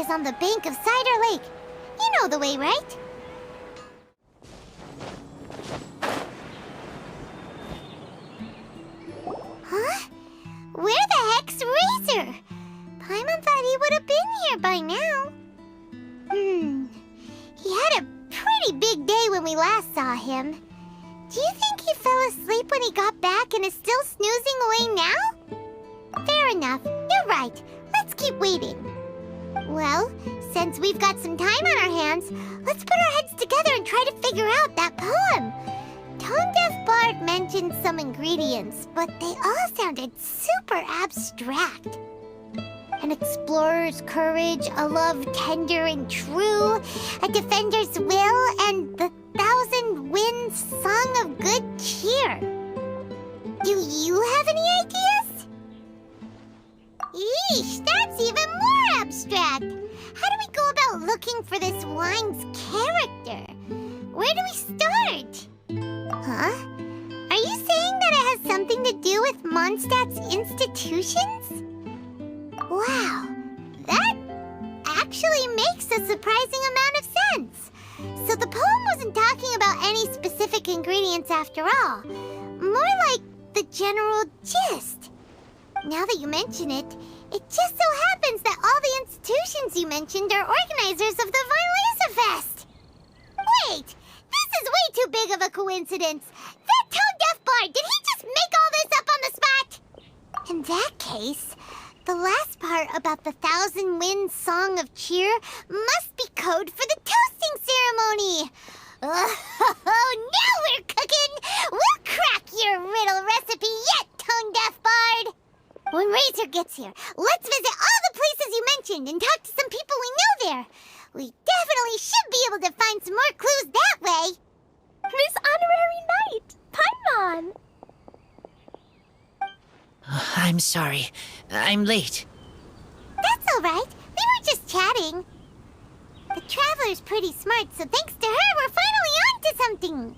is on the bank of Cider Lake. You know the way, right? Huh? Where the heck's Razor? Paimon thought he would have been here by now. He had a pretty big day when we last saw him. Do you think he fell asleep when he got back and is still snoozing away now? Fair enough. You're right. Let's keep waiting. Well, since we've got some time on our hands, let's put our heads together and try to figure out that poem. Tone-deaf Bard mentioned some ingredients, but they all sounded super abstract. An explorer's courage, a love tender and true, a defender's will, and the thousand winds song of good cheer. Do you have any ideas? Eesh, that's even more abstract. How do we go about looking for this wine's character? Where do we start? Huh? Are you saying that it has something to do with Mondstadt's institutions? Wow, that actually makes a surprising amount of sense. So the poem wasn't talking about any specific ingredients after all. More like the general gist. Now that you mention it, it just so happens that all the institutions you mentioned are organizers of the Weinelesefest. Wait, this is way too big of a coincidence. That tone-deaf bard, did he just make all this up on the spot? In that case, the last part about the thousand winds song of cheer must be code for the toasting ceremony. Oh, now we're cooking! We'll crack your riddle recipe yet, tone-deaf bard! When Razor gets here, let's visit all the places you mentioned and talk to some people we know there. We definitely should be able to find some more clues that way. Miss Honorary Knight, Paimon! I'm sorry. I'm late. That's all right. We were just chatting. The Traveler's pretty smart, so thanks to her, we're finally on to something.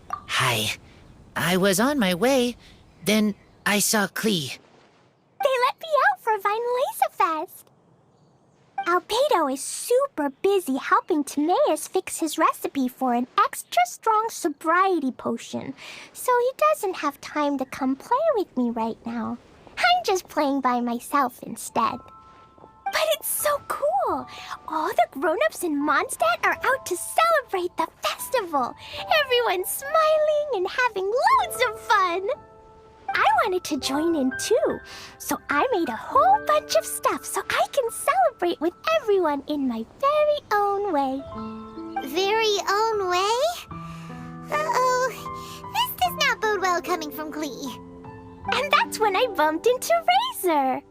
Hi. I was on my way, then I saw Klee. They let me out for Weinelesefest. Albedo is super busy helping Timaeus fix his recipe for an extra strong sobriety potion, so he doesn't have time to come play with me right now. I'm just playing by myself instead. But it's so cool! All the grown-ups in Mondstadt are out to celebrate the festival. Everyone's smiling and having loads of fun. I wanted to join in too, so I made a whole bunch of stuff so I can celebrate with everyone in my very own way. Very own way? Uh-oh. This does not bode well coming from Klee. And that's when I bumped into Razor.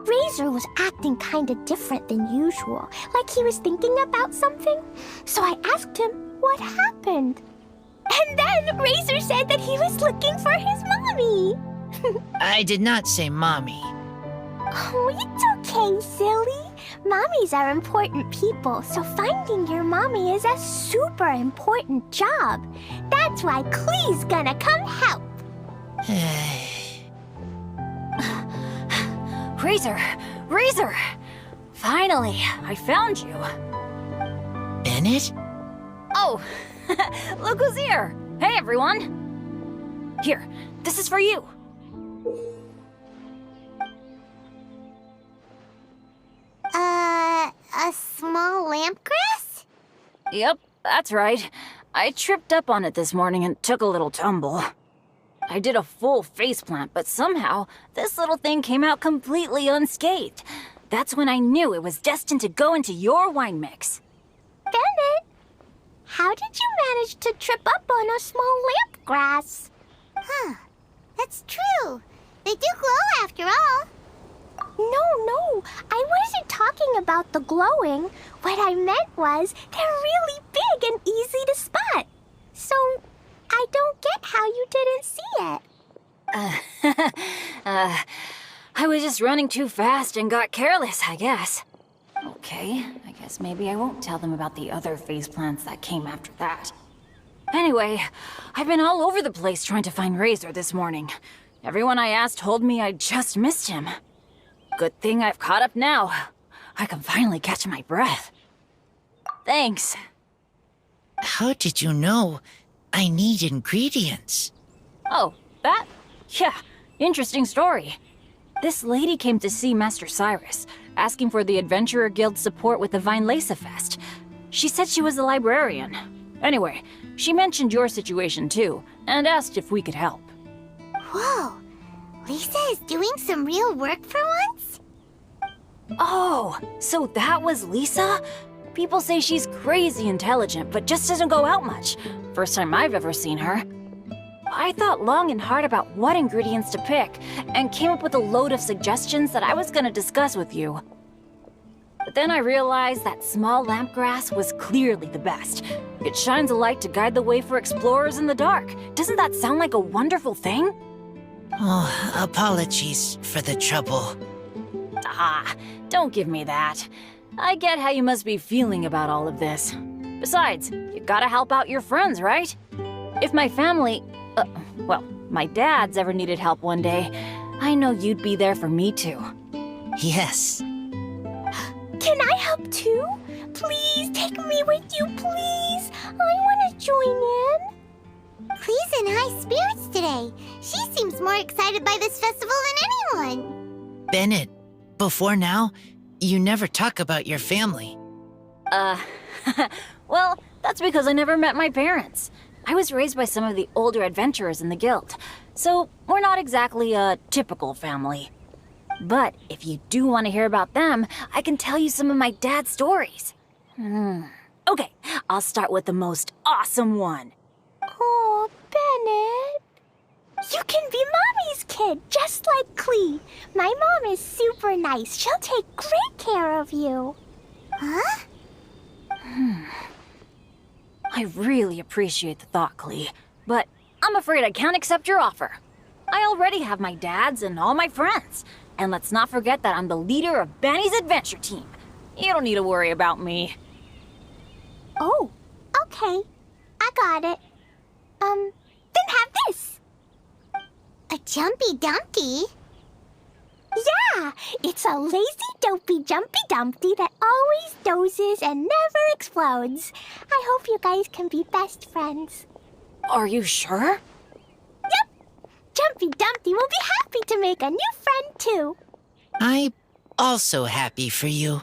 Razor was acting kinda different than usual, like he was thinking about something. So I asked him what happened. And then Razor said that he was looking for his mommy. I did not say mommy. Oh, it's okay, silly. Mommies are important people, so finding your mommy is a super important job. That's why Klee's gonna come help. Razor! Razor! Finally, I found you. Bennett? Oh, look who's here! Hey, everyone! Here, this is for you. A small lampgrass? Yep, that's right. I tripped up on it this morning and took a little tumble. I did a full faceplant, but somehow this little thing came out completely unscathed. That's when I knew it was destined to go into your wine mix. Bennett, how did you manage to trip up on a small lampgrass? Huh. That's true. They do glow after all. No, I wasn't talking about the glowing. What I meant was they're really big and easy to spot. So I don't get how you didn't see it. I was just running too fast and got careless, I guess. Okay, I guess maybe I won't tell them about the other faceplants that came after that. Anyway, I've been all over the place trying to find Razor this morning. Everyone I asked told me I just missed him. Good thing I've caught up now. I can finally catch my breath. Thanks. How did you know I need ingredients? Oh, that? Yeah, interesting story. This lady came to see Master Cyrus, asking for the Adventurer Guild's support with the Weinelesefest. She said she was a librarian. Anyway, she mentioned your situation too, and asked if we could help. Whoa, Lisa is doing some real work for once? Oh, so that was Lisa? People say she's crazy intelligent, but just doesn't go out much. First time I've ever seen her. I thought long and hard about what ingredients to pick, and came up with a load of suggestions that I was gonna discuss with you. But then I realized that small lampgrass was clearly the best. It shines a light to guide the way for explorers in the dark. Doesn't that sound like a wonderful thing? Oh, apologies for the trouble. Ah, don't give me that. I get how you must be feeling about all of this. Besides, you gotta help out your friends, right? If my family, well, my dad's ever needed help one day, I know you'd be there for me too. Yes. Can I help too? Please take me with you, please. I want to join in. Clee's in high spirits today. She seems more excited by this festival than anyone. Bennett, before now, you never talk about your family. Well, that's because I never met my parents. I was raised by some of the older adventurers in the guild, so we're not exactly a typical family. But if you do want to hear about them, I can tell you some of my dad's stories. Okay, I'll start with the most awesome one. Oh, Bennett. You can be Mommy's kid, just like Clee. My mom is super nice. She'll take great care of you. Huh? I really appreciate the thought, Clee, but I'm afraid I can't accept your offer. I already have my dad's and all my friends. And let's not forget that I'm the leader of Benny's adventure team. You don't need to worry about me. Oh, okay. I got it. Then have this. A jumpy dumpty? Yeah, it's a lazy, dopey, jumpy dumpty that always dozes and never explodes. I hope you guys can be best friends. Are you sure? Yep. Jumpy Dumpty will be happy to make a new friend too. I'm also happy for you.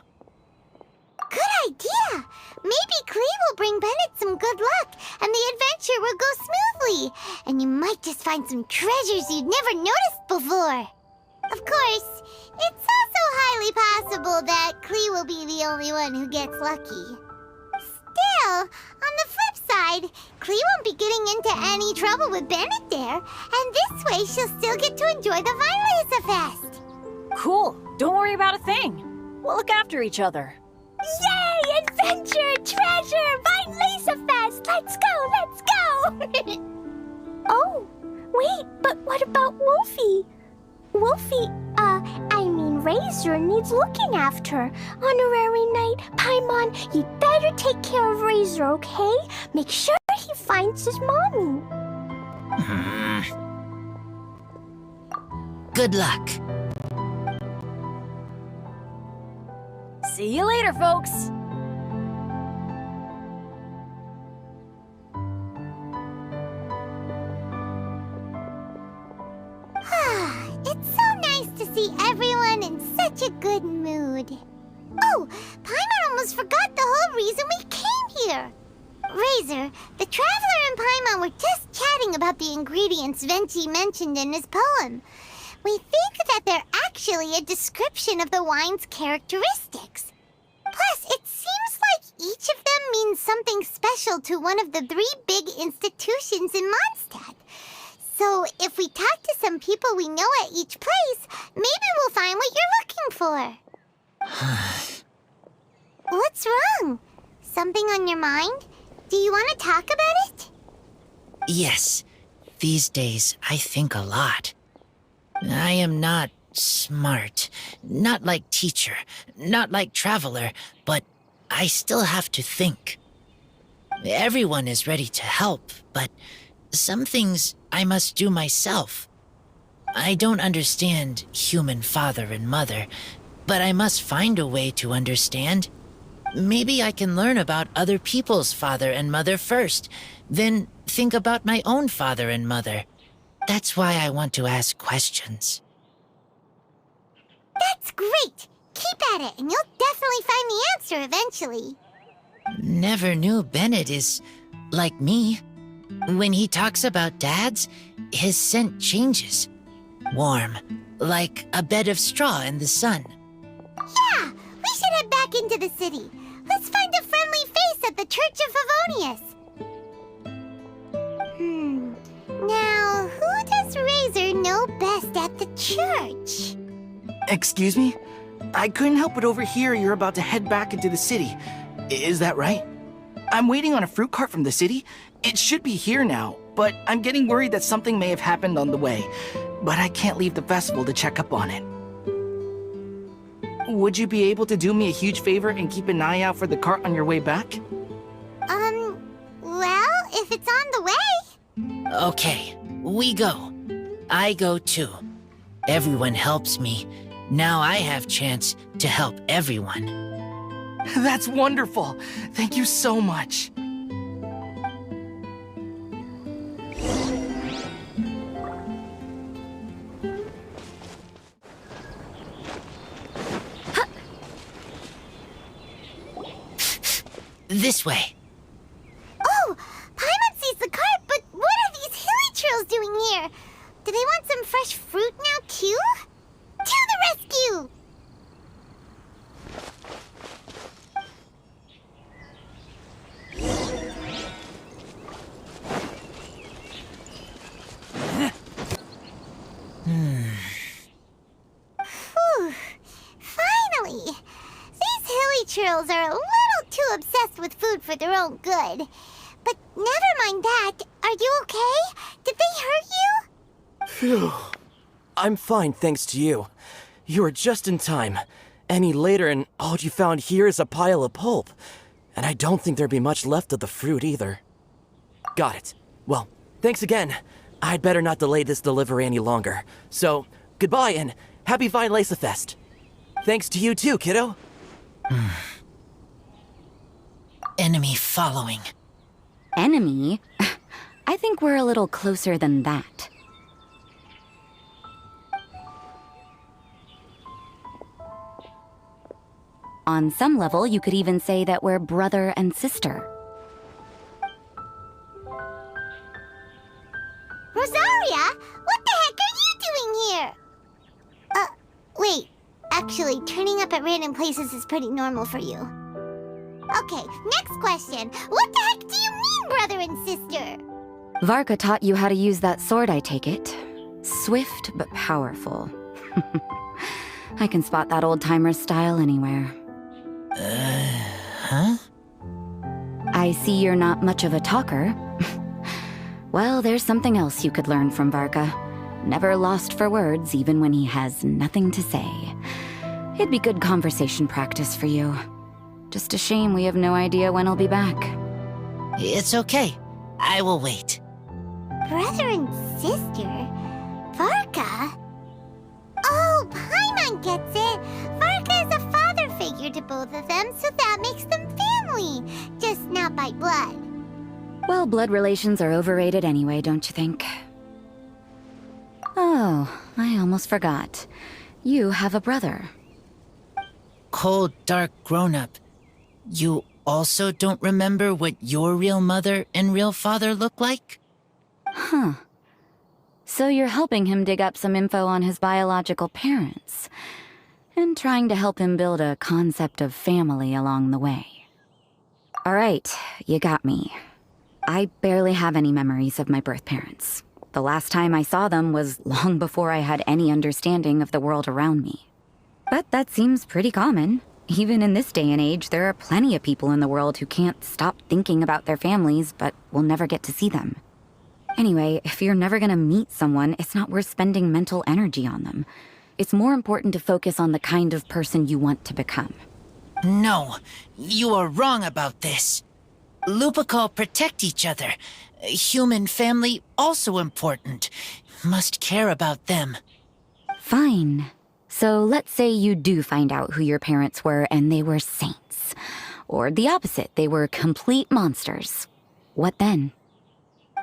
Good idea! Maybe Clee will bring Bennett some good luck, and the adventure will go smoothly. And you might just find some treasures you'd never noticed before. Of course, it's also highly possible that Clee will be the only one who gets lucky. Still, on the flip side, Clee won't be getting into any trouble with Bennett there, and this way she'll still get to enjoy the Weinelesefest. Cool. Don't worry about a thing. We'll look after each other. Yay! Adventure! Treasure! Weinelesefest! Let's go! Let's go! Oh, wait, but what about Wolfie? Wolfie, Razor needs looking after. Honorary Knight, Paimon, you'd better take care of Razor, okay? Make sure he finds his mommy. Good luck. See you later, folks. It's so nice to see everyone in such a good mood. Oh, Paimon almost forgot the whole reason we came here. Razor, the Traveler and Paimon were just chatting about the ingredients Venti mentioned in his poem. We think that they're actually a description of the wine's characteristics. Plus, it seems like each of them means something special to one of the 3 big institutions in Mondstadt. So, if we talk to some people we know at each place, maybe we'll find what you're looking for. What's wrong? Something on your mind? Do you want to talk about it? Yes, these days I think a lot. I am not smart, not like teacher, not like traveler, but I still have to think. Everyone is ready to help, but some things I must do myself. I don't understand human father and mother, But I must find a way to understand. Maybe I can learn about other people's father and mother first, then think about my own father and mother. That's why I want to ask questions. That's great! Keep at it, and you'll definitely find the answer eventually. Never knew Bennett is like me. When he talks about dads, his scent changes. Warm, like a bed of straw in the sun. Yeah, we should head back into the city. Let's find a friendly face at the Church of Favonius. Now, who does Razor know best at the church? Excuse me? I couldn't help but overhear you're about to head back into the city. Is that right? I'm waiting on a fruit cart from the city. It should be here now, but I'm getting worried that something may have happened on the way. But I can't leave the festival to check up on it. Would you be able to do me a huge favor and keep an eye out for the cart on your way back? Well, if it's on the way. Okay, we go. I go too. Everyone helps me. Now I have chance to help everyone. That's wonderful. Thank you so much. This way. Oh, Paimon sees the cart, but what are these hilly trails doing here? Do they want some fresh fruit now, too? To the rescue! Whew. Finally! These hilly trails are a little too obsessed with food for their own good. But never mind that. Are you okay? Did they hurt you? Phew. I'm fine, thanks to you. You were just in time. Any later and all you found here is a pile of pulp. And I don't think there'd be much left of the fruit either. Got it. Well, thanks again. I'd better not delay this delivery any longer. So, goodbye and happy Weinelesefest. Thanks to you too, kiddo. Enemy following. Enemy? I think we're a little closer than that. On some level, you could even say that we're brother and sister. Rosaria, what the heck are you doing here? Wait. Actually, turning up at random places is pretty normal for you. Okay, next question. What the heck do you mean, brother and sister? Varka taught you how to use that sword, I take it. Swift but powerful. I can spot that old-timer's style anywhere. Huh? I see you're not much of a talker. Well, there's something else you could learn from Varka. Never lost for words, even when he has nothing to say. It'd be good conversation practice for you. Just a shame we have no idea when he'll be back. It's okay. I will wait. Brother and sister? Varka? Oh, Paimon gets it. Varka is a father figure to both of them, so that makes them family. Just not by blood. Well, blood relations are overrated anyway, don't you think? Oh, I almost forgot. You have a brother. Cold, dark grown-up. You also don't remember what your real mother and real father look like? Huh. So you're helping him dig up some info on his biological parents, and trying to help him build a concept of family along the way. All right, you got me. I barely have any memories of my birth parents. The last time I saw them was long before I had any understanding of the world around me. But that seems pretty common. Even in this day and age, there are plenty of people in the world who can't stop thinking about their families, but will never get to see them. Anyway, if you're never gonna meet someone, it's not worth spending mental energy on them. It's more important to focus on the kind of person you want to become. No, you are wrong about this. Lupical protect each other. Human family also important. Must care about them. Fine. So let's say you do find out who your parents were and they were saints. Or the opposite, they were complete monsters. What then?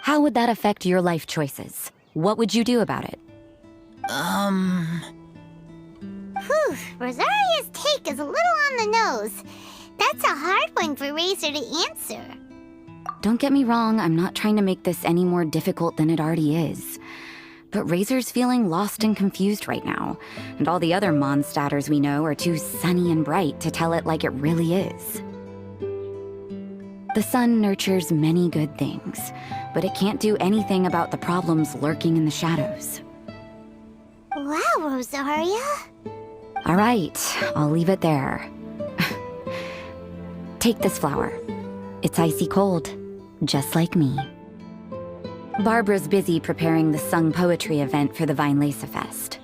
How would that affect your life choices? What would you do about it? Whew, Rosaria's take is a little on the nose. That's a hard one for Razor to answer. Don't get me wrong, I'm not trying to make this any more difficult than it already is. But Razor's feeling lost and confused right now, and all the other Mondstadters we know are too sunny and bright to tell it like it really is. The sun nurtures many good things, but it can't do anything about the problems lurking in the shadows. Wow, Rosaria. All right, I'll leave it there. Take this flower. It's icy cold, just like me. Barbara's busy preparing the sung poetry event for the Weinelesefest.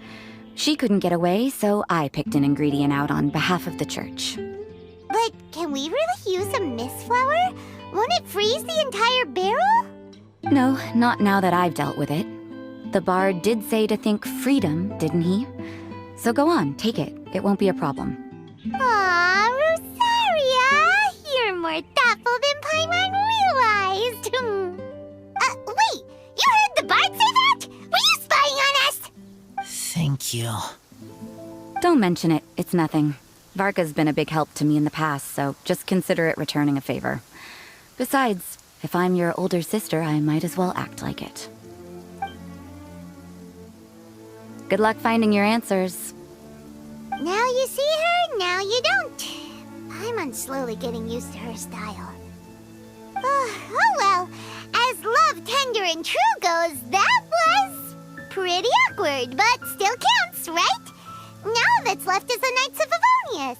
She couldn't get away, so I picked an ingredient out on behalf of the church. But can we really use a mist flower? Won't it freeze the entire barrel? No, not now that I've dealt with it. The bard did say to think freedom, didn't he? So go on, take it. It won't be a problem. Aw, Rosaria! You're more thoughtful than Paimon realized. Wait! You heard the bard say that? Were you spying on us? Thank you. Don't mention it. It's nothing. Varka's been a big help to me in the past, so just consider it returning a favor. Besides, if I'm your older sister, I might as well act like it. Good luck finding your answers. Now you see her, now you don't. Paimon's slowly getting used to her style. Oh well, as love, tender, and true goes, that was pretty awkward, but still counts, right? Now that's left is the Knights of Favonius.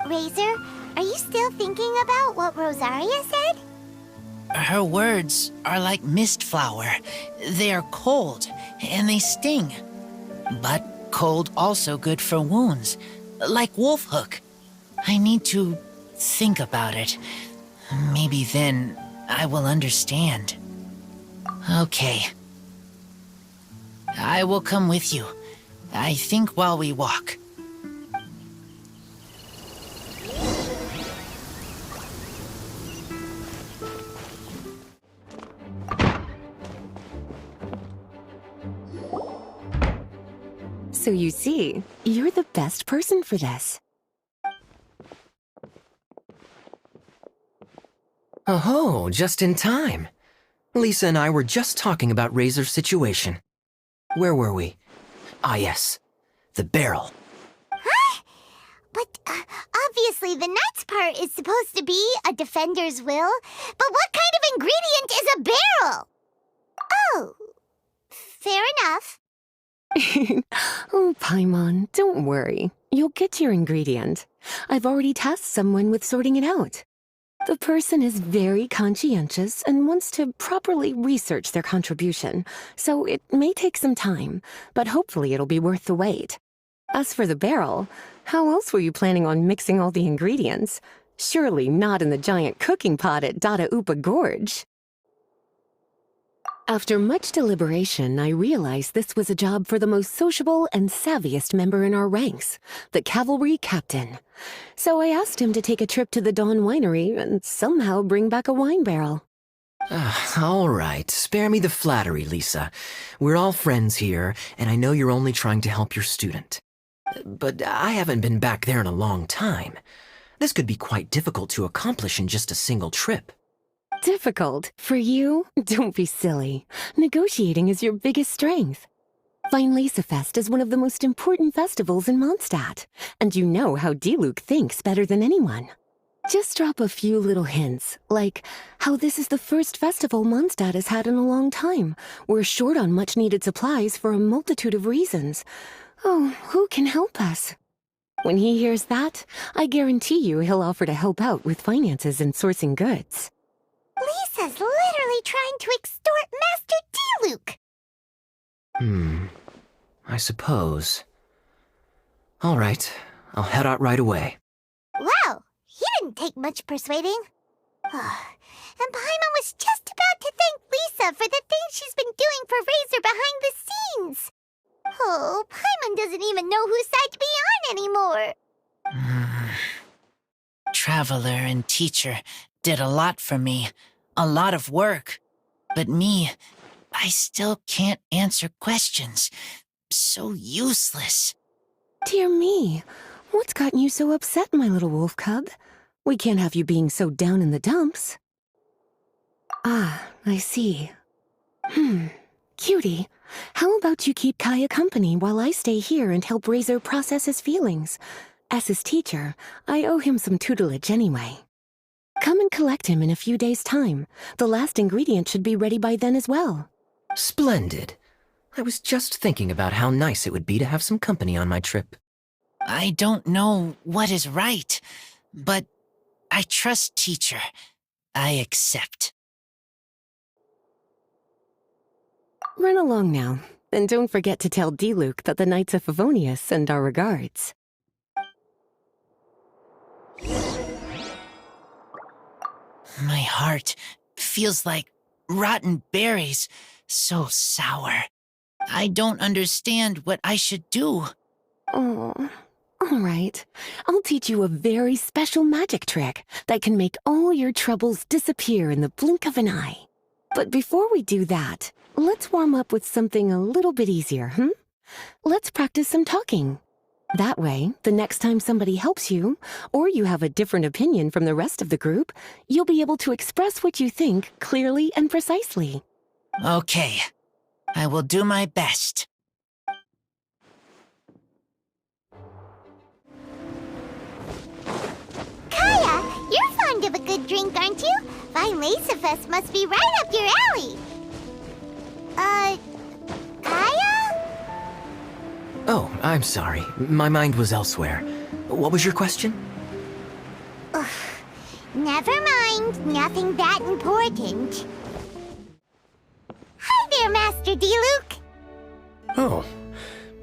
Razor, are you still thinking about what Rosaria said? Her words are like mist flower. They are cold, and they sting. But cold also good for wounds, like wolf hook. I need to think about it. Maybe then I will understand. Okay. I will come with you. I think while we walk. So you see, you're the best person for this. Oh, just in time. Lisa and I were just talking about Razor's situation. Where were we? Ah, yes. The barrel. Huh? But obviously the nuts part is supposed to be a defender's will. But what kind of ingredient is a barrel? Oh, fair enough. Oh, Paimon, don't worry. You'll get your ingredient. I've already tasked someone with sorting it out. The person is very conscientious and wants to properly research their contribution, so it may take some time, but hopefully it'll be worth the wait. As for the barrel, how else were you planning on mixing all the ingredients? Surely not in the giant cooking pot at Dada Upa Gorge. After much deliberation, I realized this was a job for the most sociable and savviest member in our ranks, the cavalry captain. So I asked him to take a trip to the Dawn Winery and somehow bring back a wine barrel. All right, spare me the flattery, Lisa. We're all friends here, and I know you're only trying to help your student. But I haven't been back there in a long time. This could be quite difficult to accomplish in just a single trip. Difficult? For you? Don't be silly. Negotiating is your biggest strength. Weinelesefest is one of the most important festivals in Mondstadt, and you know how Diluc thinks better than anyone. Just drop a few little hints, like how this is the first festival Mondstadt has had in a long time. We're short on much-needed supplies for a multitude of reasons. Oh, who can help us? When he hears that, I guarantee you he'll offer to help out with finances and sourcing goods. Lisa's literally trying to extort Master Diluc. I suppose. All right, I'll head out right away. Wow, he didn't take much persuading. And Paimon was just about to thank Lisa for the things she's been doing for Razor behind the scenes. Oh, Paimon doesn't even know whose side to be on anymore. Traveler and teacher did a lot for me, a lot of work. But me, I still can't answer questions. So useless. Dear me, what's gotten you so upset, my little wolf cub? We can't have you being so down in the dumps. Ah, I see. Cutie, how about you keep Kaya company while I stay here and help Razor process his feelings? As his teacher, I owe him some tutelage anyway. Come and collect him in a few days' time. The last ingredient should be ready by then as well. Splendid. I was just thinking about how nice it would be to have some company on my trip. I don't know what is right, but I trust teacher. I accept. Run along now, and don't forget to tell D-Luke that the Knights of Favonius send our regards. My heart feels like rotten berries, so sour. I don't understand what I should do. Oh, all right. I'll teach you a very special magic trick that can make all your troubles disappear in the blink of an eye. But before we do that, let's warm up with something a little bit easier, Let's practice some talking. That way, the next time somebody helps you, or you have a different opinion from the rest of the group, you'll be able to express what you think clearly and precisely. Okay, I will do my best. Kaya, you're fond of a good drink, aren't you? Weinelesefest must be right up your alley. Kaya? Oh, I'm sorry. My mind was elsewhere. What was your question? Never mind. Nothing that important. Hi there, Master D-Luke. Oh,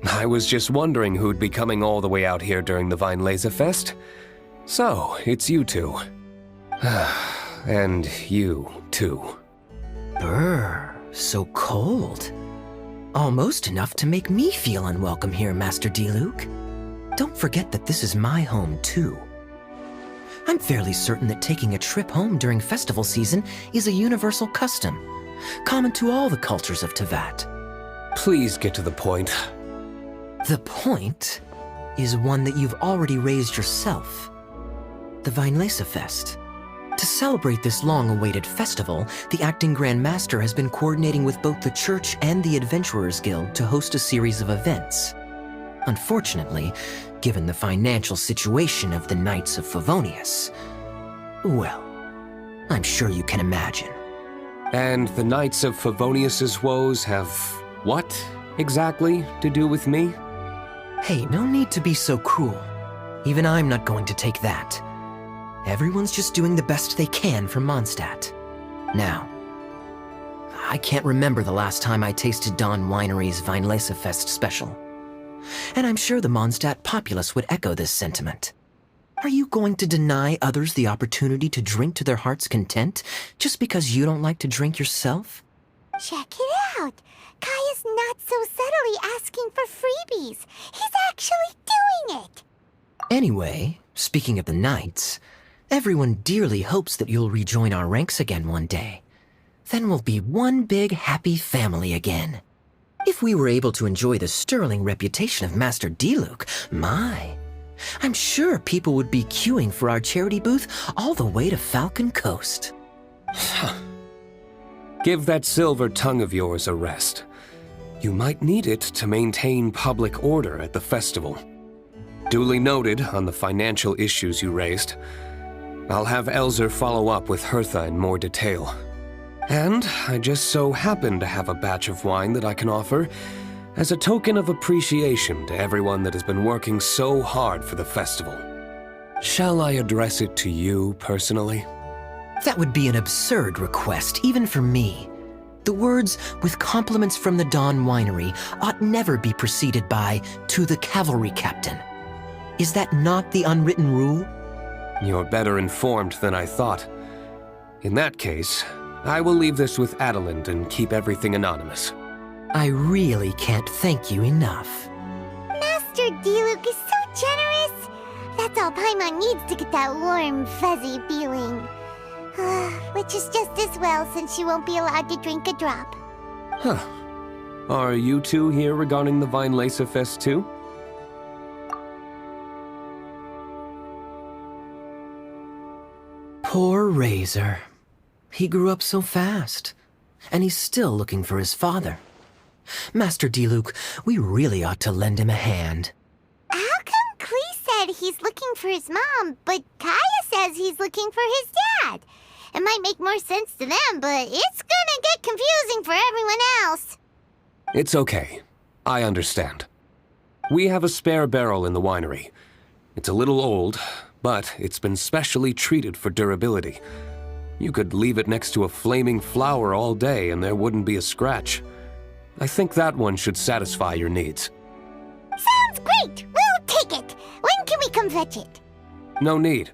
I was just wondering who'd be coming all the way out here during the Weinelesefest. So, it's you two. And you, too. Brr, so cold. Almost enough to make me feel unwelcome here, Master D-Luke. Don't forget that this is my home, too. I'm fairly certain that taking a trip home during festival season is a universal custom, common to all the cultures of Teyvat. Please get to the point. The point is one that you've already raised yourself. The Weinelesefest. To celebrate this long-awaited festival, the Acting Grand Master has been coordinating with both the Church and the Adventurers Guild to host a series of events. Unfortunately, given the financial situation of the Knights of Favonius, well, I'm sure you can imagine. And the Knights of Favonius's woes have what, exactly, to do with me? Hey, no need to be so cruel. Even I'm not going to take that. Everyone's just doing the best they can for Mondstadt. Now, I can't remember the last time I tasted Dawn Winery's Weinelesefest special. And I'm sure the Mondstadt populace would echo this sentiment. Are you going to deny others the opportunity to drink to their heart's content just because you don't like to drink yourself? Check it out. Kaya's not so subtly asking for freebies. He's actually doing it. Anyway, speaking of the Knights, everyone dearly hopes that you'll rejoin our ranks again one day. Then we'll be one big happy family again. If we were able to enjoy the sterling reputation of Master D-Luke, I'm sure people would be queuing for our charity booth all the way to Falcon Coast. Give that silver tongue of yours a rest. You might need it to maintain public order at the festival. Duly noted on the financial issues you raised. I'll have Elzer follow up with Hertha in more detail. And I just so happen to have a batch of wine that I can offer as a token of appreciation to everyone that has been working so hard for the festival. Shall I address it to you personally? That would be an absurd request, even for me. The words, "with compliments from the Dawn Winery," ought never be preceded by, "to the cavalry captain." Is that not the unwritten rule? You're better informed than I thought. In that case, I will leave this with Adeland and keep everything anonymous. I really can't thank you enough. Master Diluc is so generous. That's all Paimon needs to get that warm, fuzzy feeling. Which is just as well since she won't be allowed to drink a drop. Huh. Are you two here regarding the Weinelesefest too? Poor Razor. He grew up so fast, and he's still looking for his father. Master Diluc, we really ought to lend him a hand. How come Klee said he's looking for his mom, but Kaya says he's looking for his dad? It might make more sense to them, but it's gonna get confusing for everyone else. It's okay. I understand. We have a spare barrel in the winery. It's a little old, but it's been specially treated for durability. You could leave it next to a flaming flower all day and there wouldn't be a scratch. I think that one should satisfy your needs. Sounds great! We'll take it! When can we come fetch it? No need.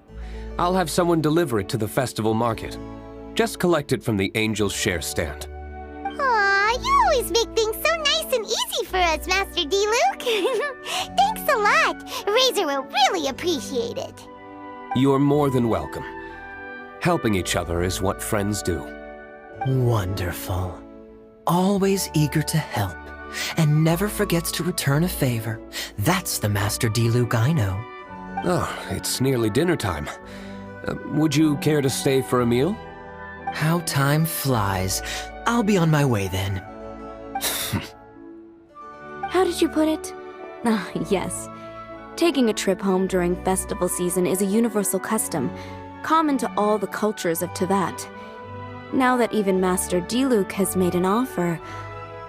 I'll have someone deliver it to the festival market. Just collect it from the Angel's Share stand. Aw, you always make things so nice and easy for us, Master Diluc. Thanks a lot. Razor will really appreciate it. You're more than welcome. Helping each other is what friends do. Wonderful. Always eager to help, and never forgets to return a favor. That's the Master Diluc I know. Oh, it's nearly dinner time. Would you care to stay for a meal? How time flies. I'll be on my way then. How did you put it? Ah, yes. Taking a trip home during festival season is a universal custom, common to all the cultures of Teyvat. Now that even Master Diluc has made an offer,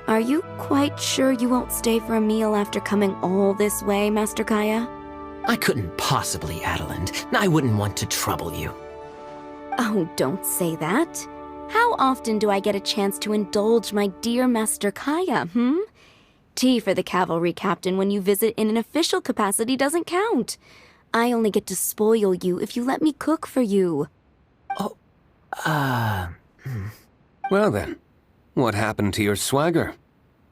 are you quite sure you won't stay for a meal after coming all this way, Master Kaya? I couldn't possibly, Adeland. I wouldn't want to trouble you. Oh, don't say that. How often do I get a chance to indulge my dear Master Kaya, Tea for the cavalry captain when you visit in an official capacity doesn't count. I only get to spoil you if you let me cook for you. Well then, what happened to your swagger?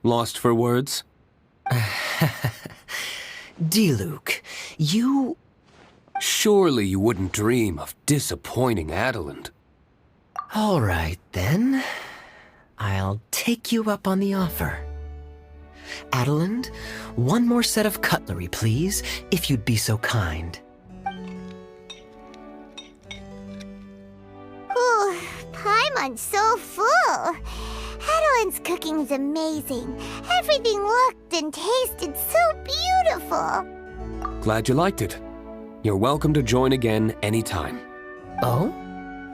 Lost for words? Diluc, you... Surely you wouldn't dream of disappointing Adeland. All right, then. I'll take you up on the offer. Adeland, one more set of cutlery, please, if you'd be so kind. Ooh, Paimon's so full. Adeland's cooking's amazing. Everything looked and tasted so beautiful. Glad you liked it. You're welcome to join again anytime. Oh?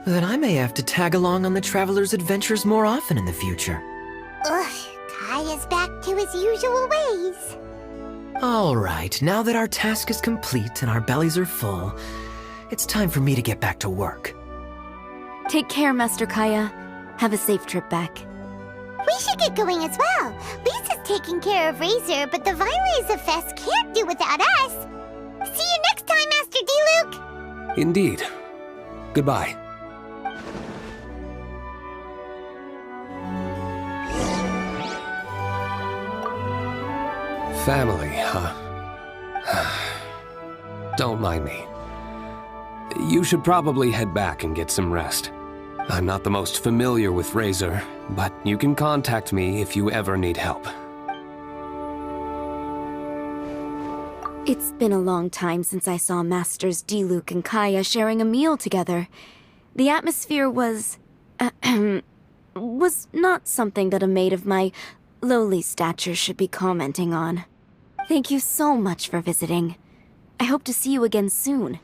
Then I may have to tag along on the Traveler's Adventures more often in the future. Ugh, Kaya's back to his usual ways. All right, now that our task is complete and our bellies are full, it's time for me to get back to work. Take care, Master Kaya. Have a safe trip back. We should get going as well. Lisa's taking care of Razor, but the Weinelesefest can't do without us. See you next time, Master Diluc! Indeed. Goodbye. Family, huh? Don't mind me. You should probably head back and get some rest. I'm not the most familiar with Razor, but you can contact me if you ever need help. It's been a long time since I saw Masters Diluc and Kaya sharing a meal together. The atmosphere was not something that a maid of my lowly stature should be commenting on. Thank you so much for visiting. I hope to see you again soon.